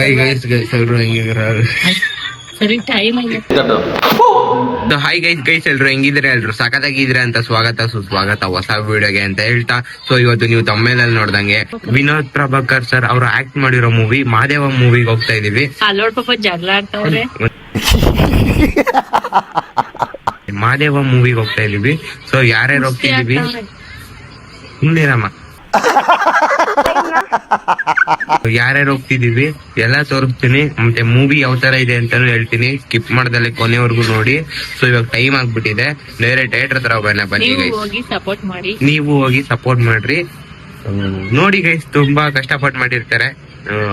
Hi guys ಎಲ್ರು ಹೆಂಗಿದ್ದೀರಾ? ಸರಿ time hi guys ಎಲ್ರು ಹೆಂಗಿದ್ರೆ ಎಲ್ರು ಸಖತ್ತಾಗಿದ್ರೆ ಅಂತ ಸುಸ್ವಾಗತ ಹೊಸ ವಿಡಿಯೋಗೆ ಅಂತ ಹೇಳ್ತಾ. ಸೊ ಇವತ್ತು ನೀವು ತಮ್ಮೇಲಲ್ಲಿ ನೋಡ್ದಂಗೆ ವಿನೋದ್ ಪ್ರಭಾಕರ್ ಸರ್ ಅವರು ಆಕ್ಟ್ ಮಾಡಿರೋ ಮೂವಿ ಮಾದೇವ ಮೂವಿಗೆ ಹೋಗ್ತಾ ಇದೀವಿ. ಅಲ್ಲೋಡ್ ಪಾಪ ಜಗಳ ಆಡ್ತಾವ್ರೆ. ಮಾದೇವ ಮೂವಿಗೆ ಹೋಗ್ತಾ ಇದೀವಿ. ಸೊ ಯಾರ್ಯಾರು ಹೋಗ್ತಿದೀವಿ ಹಿಂದಿರಮ್ಮ ಯಾರ್ಯಾರು ಹೋಗ್ತಿದೀವಿ ಎಲ್ಲ ತೋರಿಸ್ತೀನಿ, ಮತ್ತೆ ಮೂವಿ ಯಾವ ತರ ಇದೆ ಅಂತಾನು ಹೇಳ್ತೀನಿ. ಸ್ಕಿಪ್ ಮಾಡ್ದಲ್ಲೇ ಕೊನೆವರೆಗೂ ನೋಡಿ. ಸೊ ಇವಾಗ ಟೈಮ್ ಆಗ್ಬಿಟ್ಟಿದೆ, ಬೇರೆ ಥಿಯೇಟರ್ ಹತ್ರ ಬನ್ನಿ ಗೈಸ್, ನೀವು ಹೋಗಿ ಸಪೋರ್ಟ್ ಮಾಡ್ರಿ. ನೋಡಿ ಗೈಸ್ ತುಂಬಾ ಕಷ್ಟಪಟ್ಟು ಮಾಡಿರ್ತಾರೆ.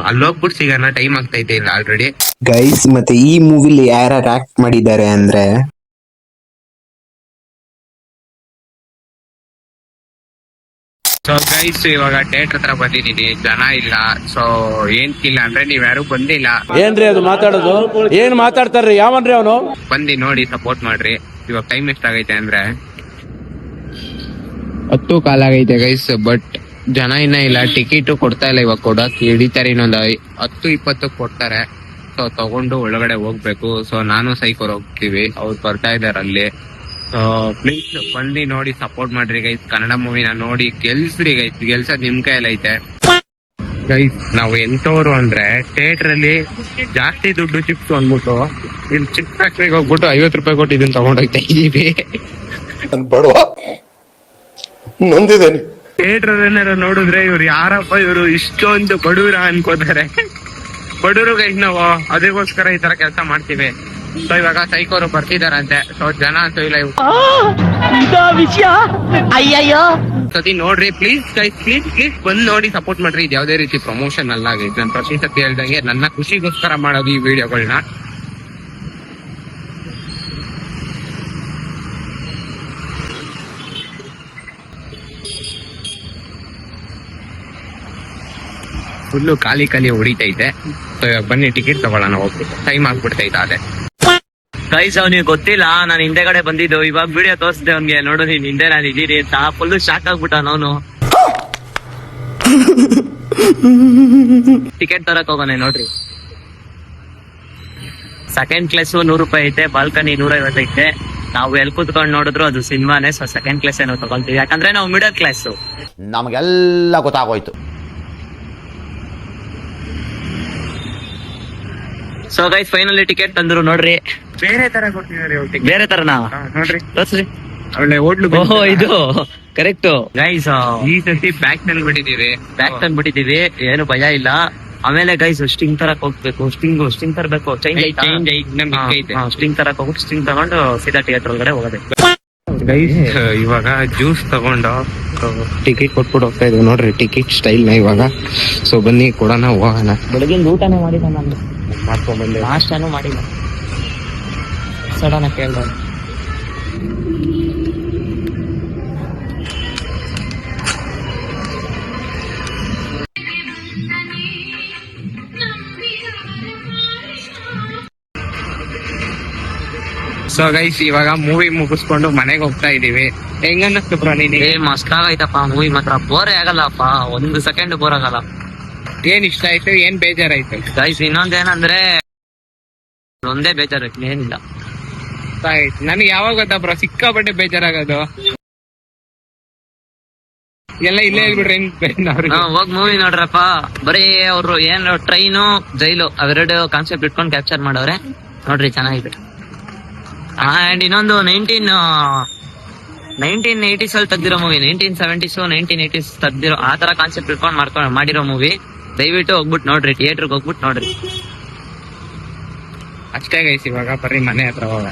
ಅಲ್ಲಿ ಹೋಗ್ಬಿಟ್ಟು ಸಿಗೋಣ, ಟೈಮ್ ಆಗ್ತೈತೆ ಇಲ್ಲ ಆಲ್ರೆಡಿ ಗೈಸ್. ಮತ್ತೆ ಈ ಮೂವಿಲಿ ಯಾರ್ಯಾರು ಆಕ್ಟ್ ಮಾಡಿದ್ದಾರೆ ಅಂದ್ರೆ ಸೊ ಗೈಸ್ ಇವಾಗ ಥಿಯೇಟರ್ ಹತ್ರ ಬಂದಿದ್ದೀನಿ, ಜನ ಇಲ್ಲ. ಸೊ ಏನ್ಕಿಲ್ಲ ಅಂದ್ರೆ ನೀವ್ ಯಾರು ಬಂದಿಲ್ಲ. ಏನ್ರಿ ಅದು ಮಾತಾಡೋದು? ಏನ್ ಮಾತಾಡ್ತಾರ್ರಿ? ಯಾವನ್ರಿ ಅವನು? ಬಂದಿ ನೋಡಿ ಸಪೋರ್ಟ್ ಮಾಡ್ರಿ. ಇವಾಗ ಟೈಮ್ ಎಷ್ಟಾಗೈತೆ ಅಂದ್ರೆ 10 ಕಾಲ ಆಗೈತೆ ಗೈಸ್, ಬಟ್ ಜನ ಇನ್ನ ಇಲ್ಲ. ಟಿಕೆಟ್ ಕೊಡ್ತಾ ಇಲ್ಲ, ಇವಾಗ ಕೊಡಕ್ ಹಿಡಿತಾರೆ. ಇನ್ನೊಂದು 10-20 ಕೊಡ್ತಾರೆ. ಸೊ ತಗೊಂಡು ಒಳಗಡೆ ಹೋಗ್ಬೇಕು. ಸೊ ನಾನು ಸೈಕೋರ್ ಹೋಗ್ತೀವಿ, ಅವ್ರು ಬರ್ತಾ ಇದಾರೆ ಅಲ್ಲಿ. ಸೊ ಪ್ಲೀಸ್ ಬಂದು ನೋಡಿ ಸಪೋರ್ಟ್ ಮಾಡ್ರಿ ಗೈಸ್. ಕನ್ನಡ ಮೂವಿನ ನೋಡಿ ಗೆಲ್ಸ್ರಿ ಗೈಸ್, ಗೆಲ್ಸದ್ ನಿಮ್ ಕೈಯಲ್ಲಿ ಐತೆ ಗೈಸ್. ನಾವು ಎಂತವ್ರು ಅಂದ್ರೆ ಥಿಯೇಟರ್ ಅಲ್ಲಿ ಜಾಸ್ತಿ ದುಡ್ಡು ಚಿಪ್ಸ್ ಅಂದ್ಬಿಟ್ಟು ಇಲ್ಲಿ ಚಿಪ್ಸ್ ಫ್ಯಾಕ್ಟ್ರಿಗೆ ಹೋಗ್ಬಿಟ್ಟು 50 ರೂಪಾಯಿ ಕೊಟ್ಟು ಇದನ್ನ ತಗೊಂಡೋಗ್ತಾ ಇದೀವಿ. ಬಡವ ನೊಂದಿದ್ದೇನೆ. ಥಿಯೇಟರ್ ಏನಾರು ನೋಡಿದ್ರೆ ಇವ್ರು ಯಾರಪ್ಪ ಇವ್ರು ಇಷ್ಟೊಂದು ಬಡವ್ರ ಅನ್ಕೋತಾರೆ. ಬಡವರು ಗೈಸ್ ನಾವು ಅದಕ್ಕೋಸ್ಕರ ಈ ತರ ಕೆಲಸ ಮಾಡ್ತೀವಿ. ಸೊ ಇವಾಗ ಸೈಕೋರು ಬರ್ತಿದಾರಂತೆ. ಸೊ ಜನ ಅಂತೂ ಇಲ್ಲ ಅಯ್ಯಯ್ಯೋ ಸತಿ ನೋಡ್ರಿ ಪ್ಲೀಸ್ ಗೈಸ್, ಪ್ಲೀಸ್ ಬಂದ್ ನೋಡಿ ಸಪೋರ್ಟ್ ಮಾಡ್ರಿ. ಇದು ಯಾವ್ದೇ ರೀತಿ ಪ್ರಮೋಷನ್ ಅಲ್ಲ ಗೈಸ್, ನಾನು ಪ್ರತಿ ಸತಿ ಹೇಳ್ದಂಗೆ ನನ್ನ ಖುಷಿಗೋಸ್ಕರ ಮಾಡೋದು ಈ ವಿಡಿಯೋಗಳನ್ನ. ಫುಲ್ಲು ಖಾಲಿ ಹೊಡಿತೈತೆ. ಸೊ ಇವಾಗ ಬನ್ನಿ ಟಿಕೆಟ್ ತಗೊಳ್ಳೋಣ, ಹೋಗ್ಬಿಟ್ಟು ಟೈಮ್ ಆಗ್ಬಿಡ್ತೈತೆ. ಅದೇ ಗೈಸ್ ಅವ್ನಿಗೆ ಗೊತ್ತಿಲ್ಲ ನಾನು ಹಿಂದೆಗಡೆ ಬಂದಿದ್ದು. ಇವಾಗ ವಿಡಿಯೋ ತೋರಿಸಿದೆ ಅವ್ನಿಗೆ, ನೋಡು ನೀನ್ ಹಿಂದೆ ನಾನು ಇದ್ದೀನಿ ಅಂತ. ಫುಲ್ ಶಾಕ್ ಆಗ್ಬಿಟ್ಟ ಅವನು. ಟಿಕೆಟ್ ತರಕ್ ಹೋಗೋಣ ನೋಡ್ರಿ. ಸೆಕೆಂಡ್ ಕ್ಲಾಸ್ 100 ರೂಪಾಯಿ ಐತೆ, ಬಾಲ್ಕನಿ 150 ಐತೆ. ನಾವು ಎಲ್ಲಿ ಕೂತ್ಕೊಂಡು ನೋಡಿದ್ರು ಅದು ಸಿನಿಮಾನೇ. ಸೊ ಸೆಕೆಂಡ್ ಕ್ಲಾಸ್ ಏನೋ ತಗೊಳ್ತೀವಿ, ಯಾಕಂದ್ರೆ ನಾವು ಮಿಡಲ್ ಕ್ಲಾಸ್. ನಮಗೆಲ್ಲ ಗೊತ್ತಾಗೋಯ್ತು. ಸೊ ಗೈಸ್ ಫೈನಲಿ ಟಿಕೆಟ್ ತಂದ್ರು ನೋಡ್ರಿ. ಬೇರೆ ತರ ಕೊಡ್ತಿದ್ದಾರೆ, ಬೇರೆ ತರನಾ ನೋಡ್ರಿ ತೋರ್ಸ್ರಿ. ಒಳ್ಳೆ ಹೋಟ್ಲು. ಓಹೋ ಇದು ಕರೆಕ್ಟ್ ಗೈಸ್. ಈ ಸತಿ ಬ್ಯಾಕ್ ತಂದ್ಬಿಟ್ಟಿದೀವಿ. ಬ್ಯಾಗ್ ತಂದ್ಬಿಟ್ಟಿದೀವಿ, ಏನು ಭಯ ಇಲ್ಲ. ಆಮೇಲೆ ಗೈಸ್ ಸ್ಟಿಂಗ್ ತರಕ್ ಹೋಗ್ಬೇಕು. ಸ್ಟಿಂಗ್ ತರಬೇಕು. ಚೇಂಜ್ ಸ್ಟಿಂಗ್ ತರಕ್ ಹೋಗ್ಬಿಟ್ಟು ಸ್ಟಿಂಗ್ ತಗೊಂಡು ಸೀದಾ ಥಿಯೇಟರ್ ಒಳಗಡೆ ಹೋಗೋದೆ ಗೈಸ್. ಇವಾಗ ಜ್ಯೂಸ್ ತಗೊಂಡು ಟಿಕೆಟ್ ಕೊಟ್ಬಿಟ್ಟು ಹೋಗ್ತಾ ಇದೀವಿ ನೋಡ್ರಿ, ಟಿಕೆಟ್ ಸ್ಟೈಲ್ ನ ಇವಾಗ. ಸೊ ಬನ್ನಿ ಕೊಡೋಣ, ಹೋಗೋಣ. ಬೆಳಗಿನ ಊಟನೂ ಮಾಡಿಲ್ಲ ನಾನು, ಮಾಡ್ಕೊಂಡ್ಬಂದೆ. ನಾಷ್ಟಾನು ಮಾಡಿಲ್ಲ. ಸಡನ್ ಕೇಳ್ದ ಸೊ ಗೈಸ್ ಇವಾಗ ಮೂವಿ ಮುಗಿಸ್ಕೊಂಡು ಮನೆಗೆ ಹೋಗ್ತಾ ಇದೀವಿ. ಹೆಂಗನ್ನಿಸ್ತು ಬ್ರೋ ನಿನಗೆ? ಮಸ್ತ್ ಆಗೈತಪ್ಪ ಮೂವಿ ಮಾತ್ರ. ಬೋರೇ ಆಗಲ್ಲಪ್ಪ, 1 ಸೆಕೆಂಡ್ ಬೋರ್ ಆಗಲ್ಲ. ಏನ್ ಇಷ್ಟ ಆಯ್ತು, ಏನ್ ಬೇಜಾರಾಯ್ತು? ಗೈಸ್ ಇನ್ನೊಂದೇನಂದ್ರೆ ಒಂದೇ ಬೇಜಾರು, ಏನಿಲ್ಲ. ನನಗೆ ಯಾವಾಗ ಗೊತ್ತಾ ಬ್ರೋ ಸಿಕ್ಕಾಪಟ್ಟೆ ಬೇಜಾರಾಗೋದು ಎಲ್ಲ ಇಲ್ಲೇ ಹೇಳ್ಬಿಡ್ರಿ. ಹೋಗ್ ಮೂವಿ ನೋಡ್ರಪ್ಪ, ಬರೀ ಅವ್ರು ಏನ್ ಟ್ರೈನು ಜೈಲು ಅವೆರಡು ಕಾನ್ಸೆಪ್ಟ್ ಇಟ್ಕೊಂಡು ಕ್ಯಾಪ್ಚರ್ ಮಾಡವ್ರೆ ನೋಡ್ರಿ, ಚೆನ್ನಾಗಿದೆ. ಅಂಡ್ ಇನ್ನೊಂದು 1980s ಅಲ್ಲಿ ತೆಗ್ದಿರೋ ಮೂವಿ, 1970s 1980s ತೆಗ್ದಿರೋ ಆ ತರ ಕಾನ್ಸೆಪ್ಟ್ ಇಟ್ಕೊಂಡು ಮಾಡಿರೋ ಮೂವಿ. ದಯವಿಟ್ಟು ಹೋಗ್ಬಿಟ್ಟು ನೋಡ್ರಿ, ಥಿಯೇಟರ್ಗೆ ಹೋಗ್ಬಿಟ್ಟು ನೋಡ್ರಿ. ಅಷ್ಟೇ ಗೈಸ್, ಇವಾಗ ಬರ್ರಿ ಮನೆ ಹತ್ರ ಹೋಗೋಣ.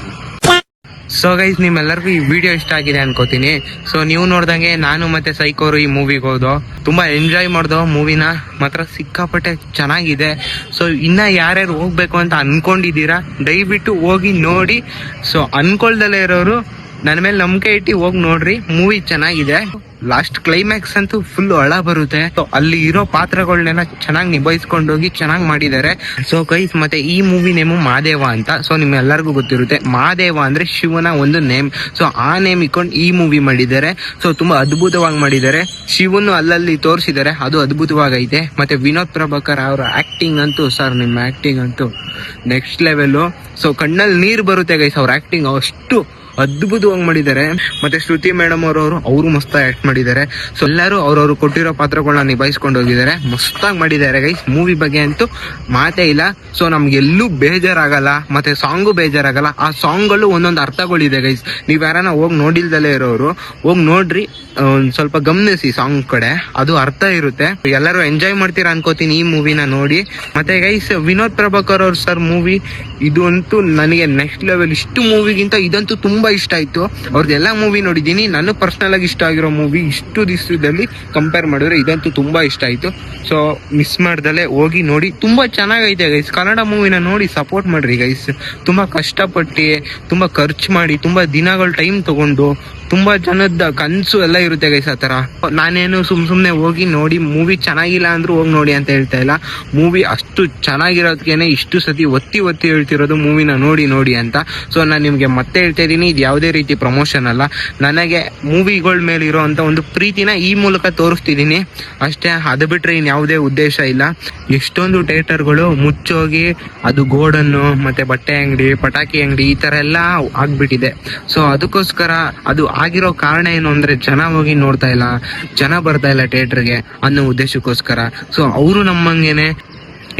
ಸೊ ಗೈಸ್ ನಿಮ್ಮೆಲ್ಲರಿಗೂ ಈ ವಿಡಿಯೋ ಇಷ್ಟ ಆಗಿದೆ ಅನ್ಕೋತೀನಿ. ಸೊ ನೀವು ನೋಡ್ದಂಗೆ ನಾನು ಮತ್ತೆ ಸೈಕೋರು ಈ ಮೂವಿಗೆ ಹೋದೋ, ತುಂಬಾ ಎಂಜಾಯ್ ಮಾಡ್ದೋ. ಮೂವಿನ ಮಾತ್ರ ಸಿಕ್ಕಾಪಟ್ಟೆ ಚೆನ್ನಾಗಿದೆ. ಸೊ ಇನ್ನ ಯಾರ್ಯಾರು ಹೋಗ್ಬೇಕು ಅಂತ ಅನ್ಕೊಂಡಿದ್ದೀರಾ ದಯವಿಟ್ಟು ಹೋಗಿ ನೋಡಿ. ಸೊ ಅನ್ಕೊಳ್ದಲ್ಲೇ ಇರೋರು ನನ್ನ ಮೇಲೆ ನಂಬಿಕೆ ಇಟ್ಟು ಹೋಗಿ ನೋಡ್ರಿ, ಮೂವಿ ಚೆನ್ನಾಗಿದೆ. ಲಾಸ್ಟ್ ಕ್ಲೈಮ್ಯಾಕ್ಸ್ ಅಂತೂ ಫುಲ್ ಅಳ ಬರುತ್ತೆ. So, ಅಲ್ಲಿ ಇರೋ ಪಾತ್ರಗಳನ್ನೆಲ್ಲ ಚೆನ್ನಾಗಿ ನಿಭಾಯಿಸ್ಕೊಂಡೋಗಿ ಚೆನ್ನಾಗಿ ಮಾಡಿದ್ದಾರೆ. ಸೊ ಗೈಸ್, ಮತ್ತೆ ಈ ಮೂವಿ ನೇಮು ಮಹಾದೇವ ಅಂತ. ಸೊ ನಿಮ್ಮೆಲ್ಲರಿಗೂ ಗೊತ್ತಿರುತ್ತೆ, ಮಹಾದೇವ ಅಂದ್ರೆ ಶಿವನ ಒಂದು ನೇಮ್. ಸೊ ಆ ನೇಮ್ ಇಟ್ಕೊಂಡು ಈ ಮೂವಿ ಮಾಡಿದ್ದಾರೆ. ಸೊ ತುಂಬಾ ಅದ್ಭುತವಾಗಿ ಮಾಡಿದ್ದಾರೆ. ಶಿವನು ಅಲ್ಲಲ್ಲಿ ತೋರಿಸಿದ್ದಾರೆ, ಅದು ಅದ್ಭುತವಾಗೈತೆ. ಮತ್ತೆ ವಿನೋದ್ ಪ್ರಭಾಕರ್ ಅವರ ಆಕ್ಟಿಂಗ್ ಅಂತೂ, ಸರ್ ನಿಮ್ಮ ಆಕ್ಟಿಂಗ್ ಅಂತೂ ನೆಕ್ಸ್ಟ್ ಲೆವೆಲ್. ಸೊ ಕಣ್ಣಲ್ಲಿ ನೀರು ಬರುತ್ತೆ ಗೈಸ್, ಅವ್ರ ಆಕ್ಟಿಂಗ್ ಅಷ್ಟು ಅದ್ಭುತವಾಗಿ ಮಾಡಿದ್ದಾರೆ. ಮತ್ತೆ ಶ್ರುತಿ ಮೇಡಮ್ ಅವರು ಮಸ್ತಾಗಿ ಆಕ್ಟ್ ಮಾಡಿದ್ದಾರೆ. ಸೊ ಎಲ್ಲರೂ ಅವ್ರವ್ರು ಕೊಟ್ಟಿರೋ ಪಾತ್ರಗಳನ್ನ ನಿಭಾಯಿಸ್ಕೊಂಡು ಹೋಗಿದ್ದಾರೆ, ಮಸ್ತಾಗಿ ಮಾಡಿದ್ದಾರೆ ಗೈಸ್. ಮೂವಿ ಬಗ್ಗೆ ಅಂತೂ ಮಾತೇ ಇಲ್ಲ. ಸೊ ನಮ್ಗೆಲ್ಲೂ ಬೇಜಾರಾಗಲ್ಲ, ಮತ್ತೆ ಸಾಂಗು ಬೇಜಾರಾಗಲ್ಲ. ಆ ಸಾಂಗ್ಗಳು ಒಂದೊಂದು ಅರ್ಥಗಳಿದೆ ಗೈಸ್. ನೀವ್ ಯಾರನ್ನ ಹೋಗಿ ನೋಡಿಲ್ದಲೇ ಇರೋರು ಹೋಗಿ ನೋಡ್ರಿ, ಒಂದ್ ಸ್ವಲ್ಪ ಗಮನಿಸಿ ಸಾಂಗ್ ಕಡೆ, ಅದು ಅರ್ಥ ಇರುತ್ತೆ. ಎಲ್ಲರೂ ಎಂಜಾಯ್ ಮಾಡ್ತೀರಾ ಅನ್ಕೋತೀನಿ ಈ ಮೂವಿನ ನೋಡಿ. ಮತ್ತೆ ಗೈಸ್, ವಿನೋದ್ ಪ್ರಭಾಕರ್ ಅವ್ರ ಸರ್ ಮೂವಿ ಇದು ಅಂತೂ ನನಗೆ ನೆಕ್ಸ್ಟ್ ಲೆವೆಲ್. ಇಷ್ಟು ಮೂವಿಗಿಂತ ಇದಂತೂ ತುಂಬಾ ಇಷ್ಟ ಆಯ್ತು. ಅವ್ರದ್ದೆಲ್ಲಾ ಮೂವಿ ನೋಡಿದೀನಿ, ನಾನು ಪರ್ಸನಲ್ ಆಗಿ ಇಷ್ಟ ಆಗಿರೋ ಮೂವಿ ಇಷ್ಟು ದಿವಸದಲ್ಲಿ ಕಂಪೇರ್ ಮಾಡಿದ್ರೆ ಇದಂತೂ ತುಂಬಾ ಇಷ್ಟ ಆಯ್ತು. ಸೊ ಮಿಸ್ ಮಾಡ್ದಲೆ ಹೋಗಿ ನೋಡಿ, ತುಂಬಾ ಚೆನ್ನಾಗೈತೆ ಗೈಸ್. ಕನ್ನಡ ಮೂವಿನ ನೋಡಿ ಸಪೋರ್ಟ್ ಮಾಡ್ರಿ ಗೈಸ್. ತುಂಬಾ ಕಷ್ಟಪಟ್ಟು, ತುಂಬಾ ಖರ್ಚು ಮಾಡಿ, ತುಂಬಾ ದಿನಗಳ ಟೈಮ್ ತಗೊಂಡು, ತುಂಬಾ ಜನದ ಕನ್ಸು ಎಲ್ಲ ಇರುತ್ತೆ ಗೈಸ್. ಆ ತರ ನಾನೇನು ಸುಮ್ನೆ ಹೋಗಿ ನೋಡಿ ಮೂವಿ ಚೆನ್ನಾಗಿಲ್ಲ ಅಂದ್ರೂ ಹೋಗಿ ನೋಡಿ ಅಂತ ಹೇಳ್ತಾ ಇಲ್ಲ. ಮೂವಿ ಅಷ್ಟು ಚೆನ್ನಾಗಿರೋದಕ್ಕೇನೆ ಇಷ್ಟು ಸತಿ ಒತ್ತಿ ಹೇಳ್ತಿರೋದು ಮೂವಿನ ನೋಡಿ ಅಂತ. ಸೊ ನಾನು ನಿಮ್ಗೆ ಮತ್ತೆ ಹೇಳ್ತಾ ಇದೀನಿ, ಇದು ಯಾವುದೇ ರೀತಿ ಪ್ರಮೋಷನ್ ಅಲ್ಲ. ನನಗೆ ಮೂವಿಗಳ ಮೇಲೆ ಇರೋಂತ ಒಂದು ಪ್ರೀತಿನ ಈ ಮೂಲಕ ತೋರಿಸ್ತಿದೀನಿ ಅಷ್ಟೇ. ಅದು ಬಿಟ್ರೆ ಇನ್ ಯಾವುದೇ ಉದ್ದೇಶ ಇಲ್ಲ. ಎಷ್ಟೊಂದು ಥಿಯೇಟರ್ಗಳು ಮುಚ್ಚೋಗಿ, ಅದು ಗೋಡನ್ನು ಮತ್ತೆ ಬಟ್ಟೆ ಅಂಗಡಿ, ಪಟಾಕಿ ಅಂಗಡಿ ಈ ತರ ಎಲ್ಲ ಆಗ್ಬಿಟ್ಟಿದೆ. ಸೊ ಅದಕ್ಕೋಸ್ಕರ ಅದು ಆಗಿರೋ ಕಾರಣ ಏನು ಅಂದ್ರೆ ಜನ ಹೋಗಿ ನೋಡ್ತಾ ಇಲ್ಲ, ಜನ ಬರ್ತಾ ಇಲ್ಲ ಥಿಯೇಟರ್ಗೆ ಅನ್ನೋ ಉದ್ದೇಶಕ್ಕೋಸ್ಕರ. ಸೊ ಅವರು ನಮ್ಮಂಗೇನೆ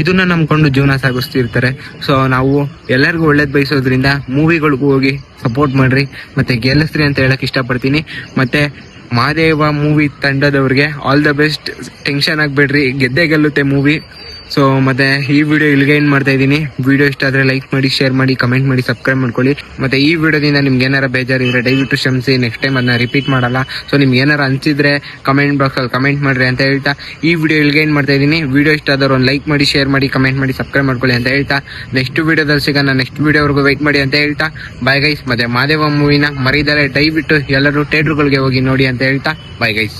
ಇದನ್ನ ನಂಬ್ಕೊಂಡು ಜೀವನ ಸಾಗಿಸ್ತಿರ್ತಾರೆ. ಸೊ ನಾವು ಎಲ್ಲರಿಗೂ ಒಳ್ಳೇದ್ ಬಯಸೋದ್ರಿಂದ ಮೂವಿಗಳಿಗೂ ಹೋಗಿ ಸಪೋರ್ಟ್ ಮಾಡ್ರಿ, ಮತ್ತೆ ಗೆಲ್ಲಿಸ್ರಿ ಅಂತ ಹೇಳಕ್ ಇಷ್ಟಪಡ್ತೀನಿ. ಮತ್ತೆ ಮಹಾದೇವ ಮೂವಿ ತಂಡದವ್ರಿಗೆ ಆಲ್ ದ ಬೆಸ್ಟ್. ಟೆನ್ಷನ್ ಆಗ್ಬೇಡ್ರಿ, ಗೆದ್ದೇ ಗೆಲ್ಲುತ್ತೆ ಮೂವಿ. ಸೊ ಮತ್ತೆ ಈ ವಿಡಿಯೋ ಇಲ್ಲಿಗೆ ಎಂಡ್ ಮಾಡ್ತಾ ಇದ್ದೀನಿ. ವಿಡಿಯೋ ಇಷ್ಟ ಆದ್ರೆ ಲೈಕ್ ಮಾಡಿ, ಶೇರ್ ಮಾಡಿ, ಕಮೆಂಟ್ ಮಾಡಿ, ಸಬ್ಸ್ಕ್ರೈಬ್ ಮಾಡ್ಕೊಳ್ಳಿ. ಮತ್ತೆ ಈ ವಿಡಿಯೋದಿಂದ ನಿಮ್ಗೆ ಏನಾರ ಬೇಜಾರಿದ್ರೆ ದಯವಿಟ್ಟು ಕ್ಷಮಿಸಿ, ನೆಕ್ಸ್ಟ್ ಟೈಮ್ ಅದನ್ನ ರಿಪೀಟ್ ಮಾಡಲ್ಲ. ಸೊ ನಿಮ್ಗೆ ಏನಾರ ಅನ್ಸಿದ್ರೆ ಕಮೆಂಟ್ ಬಾಕ್ಸ್ ಅಲ್ಲಿ ಕಮೆಂಟ್ ಮಾಡ್ರಿ ಅಂತ ಹೇಳ್ತಾ ಈ ವಿಡಿಯೋ ಇಲ್ಲಿಗೆ ಎಂಡ್ ಮಾಡ್ತಾ ಇದ್ದೀನಿ. ವಿಡಿಯೋ ಇಷ್ಟ ಆದವ್ರು ಒಂದು ಲೈಕ್ ಮಾಡಿ, ಶೇರ್ ಮಾಡಿ, ಕಮೆಂಟ್ ಮಾಡಿ, ಸಬ್ಸ್ಕ್ರೈಬ್ ಮಾಡ್ಕೊಳ್ಳಿ ಅಂತ ಹೇಳ್ತಾ ನೆಕ್ಸ್ಟ್ ವಿಡಿಯೋದಲ್ಲಿ ಸಿಗೋಣ. ನೆಕ್ಸ್ಟ್ ವಿಡಿಯೋವರೆಗೂ ವೆಯ್ಟ್ ಮಾಡಿ ಅಂತ ಹೇಳ್ತಾ ಬೈ ಗೈಸ್. ಮತ್ತೆ ಮಹಾದೇವ ಮೂವಿನ ಮರಿದರೆ ದಯವಿಟ್ಟು ಎಲ್ಲರೂ ಥಿಯೇಟರ್ಗಳಿಗೆ ಹೋಗಿ ನೋಡಿ ಅಂತ ಹೇಳ್ತಾ ಬೈ ಗೈಸ್.